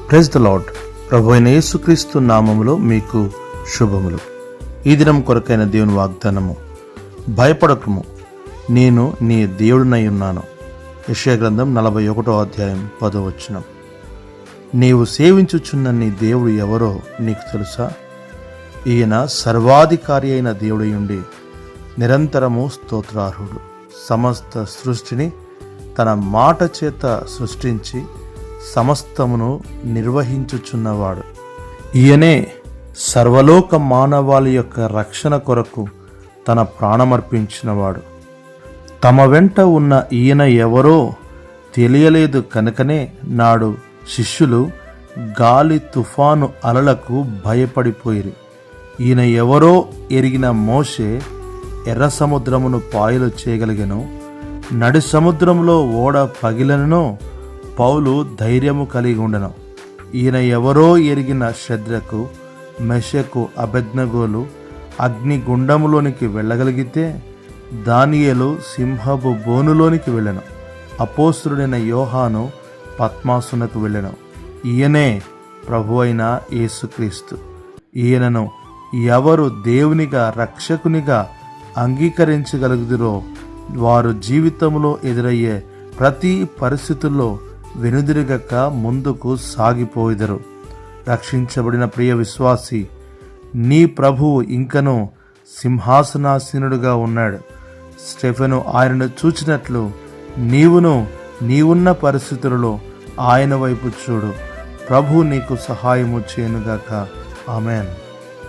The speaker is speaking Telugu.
Praise the lord. ప్రభు అయిన యేసుక్రీస్తు నామములో మీకు శుభములు. ఈ దినం కొరకైన దేవుని వాగ్దానము, భయపడకము, నేను నీ దేవుడినై ఉన్నాను. యెషయా గ్రంథం 41వ అధ్యాయం 10వ వచనం. నీవు సేవించుచున్న నీ దేవుడు ఎవరో నీకు తెలుసా? ఈయన సర్వాధికారి అయిన దేవుడై ఉండి నిరంతరము స్తోత్రార్హుడు. సమస్త సృష్టిని తన మాట చేత సృష్టించి సమస్తమును నిర్వహించుచున్నవాడు. ఈయనే సర్వలోక మానవాళి యొక్క రక్షణ కొరకు తన ప్రాణమర్పించినవాడు. తమ వెంట ఉన్న ఈయన ఎవరో తెలియలేదు కనుకనే నాడు శిష్యులు గాలి తుఫాను అలలకు భయపడిపోయిరి. ఈయన ఎవరో ఎరిగిన మోషే ఎర్ర సముద్రమును పాయలు చేయగలిగెను. నడి సముద్రంలో ఓడ పగిలెనో పౌలు ధైర్యము కలిగి ఉండెను. ఈయన ఎవరో ఎరిగిన షద్రకు, మెషకు, అబేద్నెగోలు అగ్ని గుండములోనికి వెళ్ళగలిగితే దానియేలు సింహపు బోనులోనికి వెళ్ళెను. అపోస్తలుడైన యోహాను పద్మాసునకు వెళ్ళెను. ఈయనే ప్రభు అయిన యేసుక్రీస్తు. ఈయనను ఎవరు దేవునిగా రక్షకునిగా అంగీకరించగలుగుదురో వారు జీవితంలో ఎదురయ్యే ప్రతి పరిస్థితుల్లో వెనుదిరగక ముందుకు సాగిపోయిదరు. రక్షించబడిన ప్రియ విశ్వాసి, నీ ప్రభువు ఇంకనూ సింహాసనాసీనుడుగా ఉన్నాడు. స్టెఫెను ఆయనను చూచినట్లు నీవున్న పరిస్థితులలో ఆయన వైపు చూడు. ప్రభు నీకు సహాయము చేయనుగాక. ఆమేన్.